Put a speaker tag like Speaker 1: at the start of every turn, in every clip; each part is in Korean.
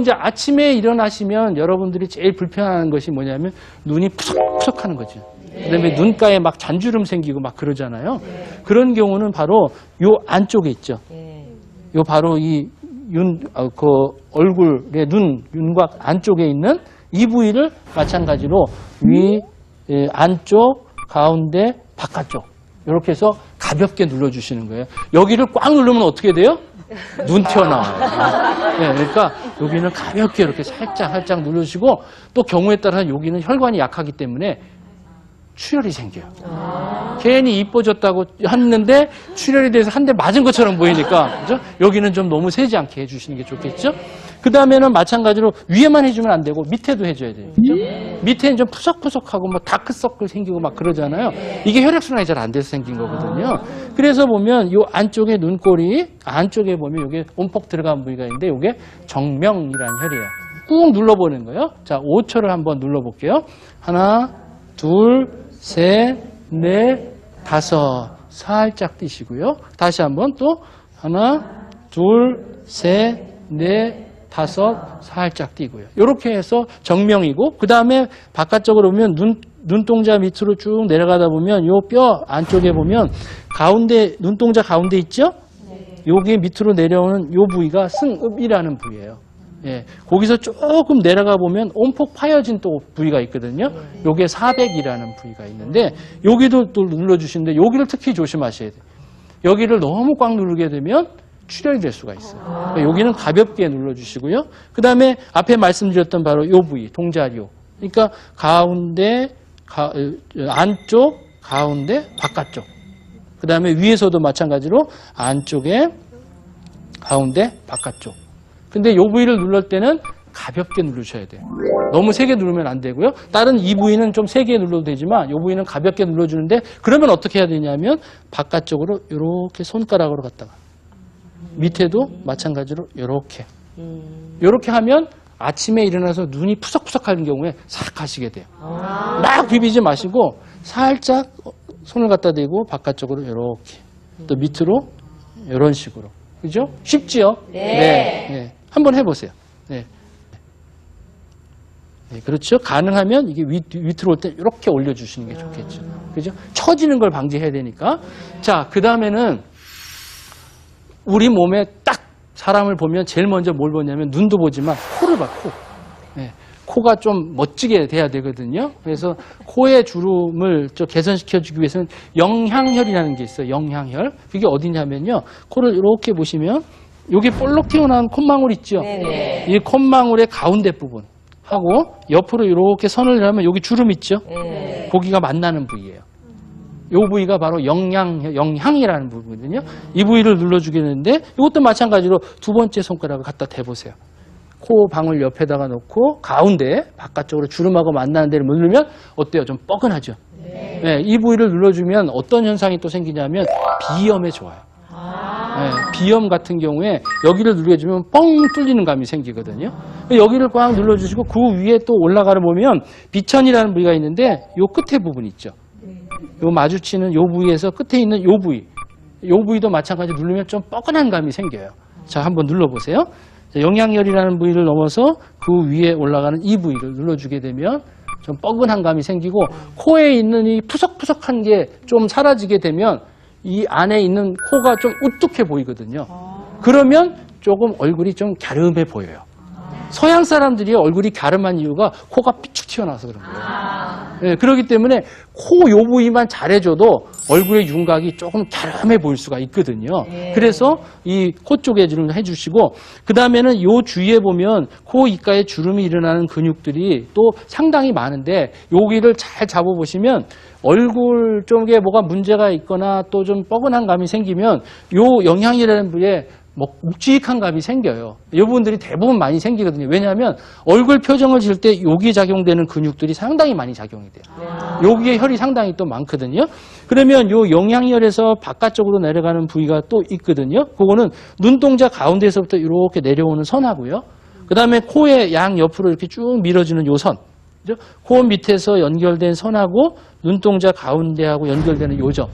Speaker 1: 이제 아침에 일어나시면 여러분들이 제일 불편한 것이 뭐냐면 눈이 푸석푸석하는 거죠. 그다음에 눈가에 막 잔주름 생기고 막 그러잖아요. 그런 경우는 바로 요 안쪽에 있죠. 요 바로 그 얼굴의 윤곽 안쪽에 있는 이 부위를 마찬가지로 위, 안쪽, 가운데, 바깥쪽 이렇게 해서 가볍게 눌러주시는 거예요. 여기를 꽉 누르면 어떻게 돼요? 눈 튀어나와요. 네, 그러니까 여기는 가볍게 이렇게 살짝 눌러주시고 또 경우에 따라서 여기는 혈관이 약하기 때문에 출혈이 생겨요. 괜히 이뻐졌다고 했는데 출혈이 돼서 한 대 맞은 것처럼 보이니까 그죠? 여기는 좀 너무 세지 않게 해주시는 게 좋겠죠? 그 다음에는 마찬가지로 위에만 해주면 안 되고 밑에도 해줘야 돼요. 그죠? 밑에는 좀 푸석푸석하고 막 다크서클 생기고 막 그러잖아요. 이게 혈액순환이 잘 안 돼서 생긴 거거든요. 그래서 보면 이 안쪽에 눈꼬리 안쪽에 보면 여기 온폭 들어간 부위가 있는데 이게 정명이라는 혈이에요. 꾹 눌러보는 거예요. 자, 5초를 한번 눌러볼게요. 하나, 둘, 셋, 넷, 다섯. 살짝 뛰시고요. 다시 한번 또 하나, 둘, 셋, 넷, 다섯. 살짝 뛰고요. 이렇게 해서 정명이고 그 다음에 바깥쪽으로 보면 눈동자 밑으로 쭉 내려가다 보면 요 뼈 안쪽에 보면 가운데 눈동자 가운데 있죠? 여기 밑으로 내려오는 요 부위가 승읍이라는 부위예요. 예, 거기서 조금 내려가 보면 온폭 파여진 또 부위가 있거든요. 요게 사백이라는 부위가 있는데 여기도 또 눌러주시는데 여기를 특히 조심하셔야 돼요. 여기를 너무 꽉 누르게 되면 출혈이 될 수가 있어요. 그러니까 여기는 가볍게 눌러주시고요. 그 다음에 앞에 말씀드렸던 바로 요 부위, 동자리요. 그러니까 가운데, 안쪽, 가운데, 바깥쪽. 그 다음에 위에서도 마찬가지로 안쪽에, 가운데, 바깥쪽. 근데 요 부위를 눌릴 때는 가볍게 누르셔야 돼요. 너무 세게 누르면 안 되고요. 다른 이 부위는 좀 세게 눌러도 되지만 요 부위는 가볍게 눌러주는데 그러면 어떻게 해야 되냐면 바깥쪽으로 이렇게 손가락으로 갖다가 밑에도 마찬가지로 이렇게 하면 아침에 일어나서 눈이 푸석푸석하는 경우에 싹 가시게 돼요. 막 비비지 마시고 살짝 손을 갖다 대고 바깥쪽으로 이렇게 또 밑으로 이런 식으로. 그죠? 쉽지요? 네. 한번 해보세요. 네. 네, 그렇죠. 가능하면 이게 밑으로 올 때 이렇게 올려주시는 게 좋겠죠. 그죠? 처지는 걸 방지해야 되니까. 자, 그 다음에는 우리 몸에 딱 사람을 보면 제일 먼저 뭘 보냐면 눈도 보지만 코를 봐, 코. 네, 코가 좀 멋지게 돼야 되거든요. 그래서 코의 주름을 좀 개선시켜주기 위해서는 영향혈이라는 게 있어요. 영향혈. 그게 어디냐면요. 코를 이렇게 보시면 여기 볼록 튀어나온 콧망울 있죠? 네네. 이 콧망울의 가운데 부분 하고 옆으로 이렇게 선을 하면 여기 주름 있죠? 네. 거기가 만나는 부위예요. 이 부위가 바로 영향이라는 부분이거든요. 이 부위를 눌러주게 되는데 이것도 마찬가지로 두 번째 손가락을 갖다 대보세요. 코 방울 옆에다가 놓고 가운데 바깥쪽으로 주름하고 만나는 데를 누르면 어때요? 좀 뻐근하죠? 네. 네, 이 부위를 눌러주면 어떤 현상이 또 생기냐면 비염에 좋아요. 네, 비염 같은 경우에 여기를 눌러주면 뻥 뚫리는 감이 생기거든요. 여기를 꽉 눌러주시고 그 위에 또 올라가려 보면 비천이라는 부위가 있는데 요 끝에 부분 있죠. 요 마주치는 요 부위에서 끝에 있는 요 부위. 요 부위도 마찬가지로 누르면 좀 뻐근한 감이 생겨요. 자, 한번 눌러보세요. 영향혈이라는 부위를 넘어서 그 위에 올라가는 이 부위를 눌러주게 되면 좀 뻐근한 감이 생기고 코에 있는 이 푸석푸석한 게 좀 사라지게 되면 이 안에 있는 코가 좀 우뚝해 보이거든요. 그러면 조금 얼굴이 좀 갸름해 보여요. 서양 사람들이 얼굴이 갸름한 이유가 코가 삐쭉 튀어나와서 그런 거예요. 네, 그렇기 때문에 코 요 부위만 잘해줘도 얼굴의 윤곽이 조금 갸름해 보일 수가 있거든요. 그래서 이 코 쪽에 주름을 해주시고 그 다음에는 요 주위에 보면 코 입가에 주름이 일어나는 근육들이 또 상당히 많은데 여기를 잘 잡아보시면 얼굴 쪽에 뭐가 문제가 있거나 또 좀 뻐근한 감이 생기면 요 영향이라는 부위에 묵직한 감이 생겨요. 이 부분들이 대부분 많이 생기거든요. 왜냐하면 얼굴 표정을 지을 때 여기에 작용되는 근육들이 상당히 많이 작용이 돼요. 여기에 혈이 상당히 또 많거든요. 그러면 요 영향혈에서 바깥쪽으로 내려가는 부위가 또 있거든요. 그거는 눈동자 가운데서부터 이렇게 내려오는 선하고요. 그 다음에 코의 양 옆으로 이렇게 쭉 밀어주는 요 선. 그죠? 코 밑에서 연결된 선하고 눈동자 가운데하고 연결되는 요 점.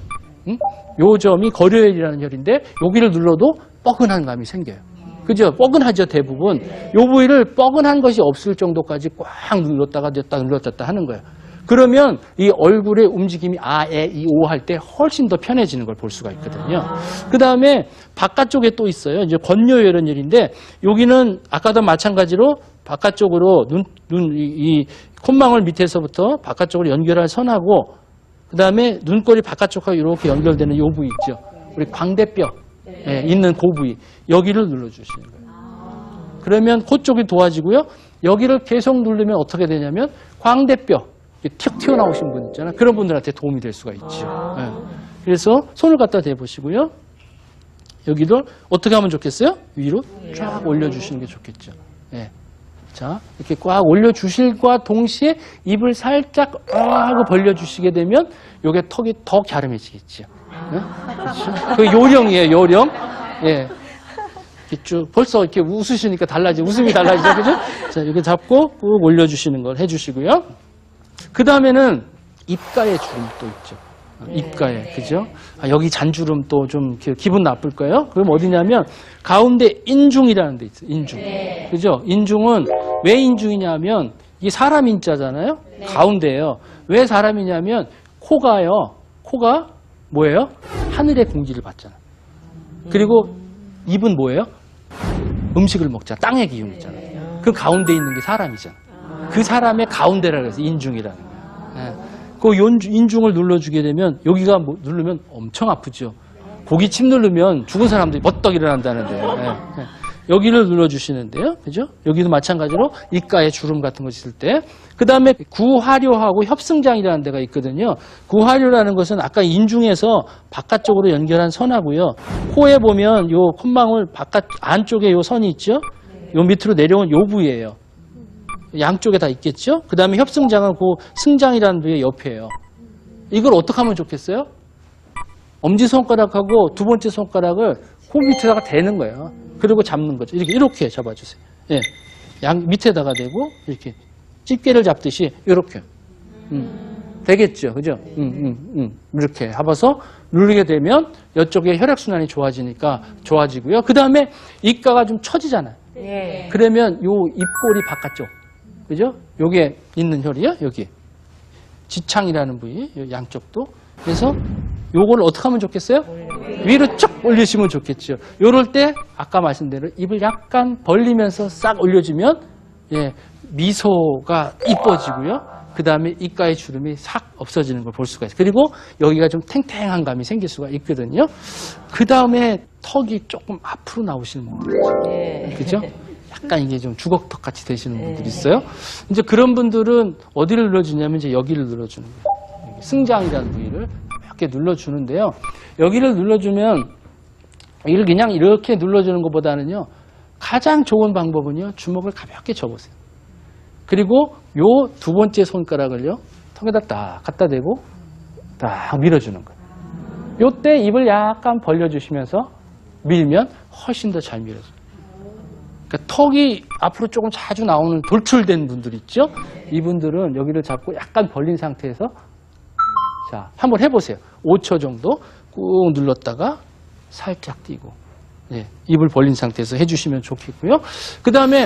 Speaker 1: 요 점이 거려혈이라는 혈인데 여기를 눌러도 뻐근한 감이 생겨요. 그죠? 뻐근하죠, 대부분. 요 부위를 뻐근한 것이 없을 정도까지 꽉 눌렀다가 눌렀다 하는 거예요. 그러면 이 얼굴의 움직임이 아, 에, 이, 오 할 때 훨씬 더 편해지는 걸 볼 수가 있거든요. 그 다음에 바깥쪽에 또 있어요. 이제 권요혈연혈인데 여기는 아까도 마찬가지로 바깥쪽으로 이 콧망울 밑에서부터 바깥쪽으로 연결할 선하고 그 다음에 눈꼬리 바깥쪽하고 이렇게 연결되는 요 부위 있죠. 우리 광대뼈 있는 그 부위 여기를 눌러주시는 거예요. 그러면 코 쪽이 도와지고요. 여기를 계속 누르면 어떻게 되냐면 광대뼈 틱 튀어나오신 분 있잖아요. 그런 분들한테 도움이 될 수가 있죠. 그래서 손을 갖다 대보시고요. 여기를 어떻게 하면 좋겠어요? 위로 쫙 올려주시는 게 좋겠죠. 자, 이렇게 꽉 올려주실과 동시에 입을 살짝 하고 벌려주시게 되면 요게 턱이 더 갸름해지겠죠. 그렇죠? 그 요령이에요, 요령. 예. 이렇게 쭉 벌써 이렇게 웃으시니까 웃음이 달라지죠, 그죠? 자, 이렇게 잡고 꾹 올려주시는 걸 해주시고요. 그 다음에는 입가에 주름 또 있죠. 입가에, 그죠? 여기 잔주름 또 좀 기분 나쁠 거예요. 그럼 어디냐면 가운데 인중이라는 데 있어요. 인중. 그죠? 인중은 왜 인중이냐면 이게 사람 인자잖아요. 가운데예요. 왜 사람이냐면 코가 뭐예요? 하늘의 공기를 받잖아요. 그리고 입은 뭐예요? 음식을 먹잖아. 땅의 기운이잖아요. 그 가운데 있는 게 사람이잖아. 그 사람의 가운데라 그래서 인중이라는 거예요. 그 인중을 눌러주게 되면 여기가 누르면 엄청 아프죠. 고기침 누르면 죽은 사람들이 버떡 일어난다는데 여기를 눌러주시는데요. 그죠? 여기도 마찬가지로 입가에 주름 같은 거 있을 때. 그 다음에 구하려하고 협승장이라는 데가 있거든요. 구하려라는 것은 아까 인중에서 바깥쪽으로 연결한 선하고요. 코에 보면 요 콧망울 안쪽에 요 선이 있죠? 요 밑으로 내려온 요 부위예요. 양쪽에 다 있겠죠? 그 다음에 협승장은 그 승장이라는 부위의 옆에요. 이걸 어떻게 하면 좋겠어요? 엄지손가락하고 두 번째 손가락을 코 밑에다가 대는 거예요. 그리고 잡는 거죠. 이렇게 잡아주세요. 예. 양 밑에다가 대고 이렇게 집게를 잡듯이 이렇게. 되겠죠, 그죠? 이렇게 잡아서 누르게 되면 이쪽에 혈액순환이 좋아지고요. 그 다음에 입가가 좀 처지잖아요. 그러면 요 입꼬리 바깥쪽, 그죠? 요게 있는 혈이요, 여기. 지창이라는 부위, 양쪽도. 그래서 요걸 어떻게 하면 좋겠어요? 위로 쭉 올리시면 좋겠죠. 요럴 때 아까 말씀대로 입을 약간 벌리면서 싹 올려주면 미소가 이뻐지고요. 그 다음에 입가의 주름이 싹 없어지는 걸 볼 수가 있어요. 그리고 여기가 좀 탱탱한 감이 생길 수가 있거든요. 그 다음에 턱이 조금 앞으로 나오시는 분들 있죠. 그죠? 약간 이게 좀 주걱턱 같이 되시는 분들이 있어요. 이제 그런 분들은 어디를 눌러주냐면 이제 여기를 눌러주는 거예요. 승장이라는 부위를 이렇게 눌러주는데요. 여기를 눌러주면 여기를 그냥 이렇게 눌러주는 것보다는요. 가장 좋은 방법은요. 주먹을 가볍게 접으세요. 그리고 요 두 번째 손가락을요. 턱에다 딱 갖다 대고 딱 밀어주는 거예요. 요때 입을 약간 벌려주시면서 밀면 훨씬 더 잘 밀어져요. 그러니까 턱이 앞으로 조금 자주 나오는 돌출된 분들 있죠? 이분들은 여기를 잡고 약간 벌린 상태에서 자, 한번 해보세요. 5초 정도 꾹 눌렀다가 살짝 띄고 입을 벌린 상태에서 해주시면 좋겠고요. 그 다음에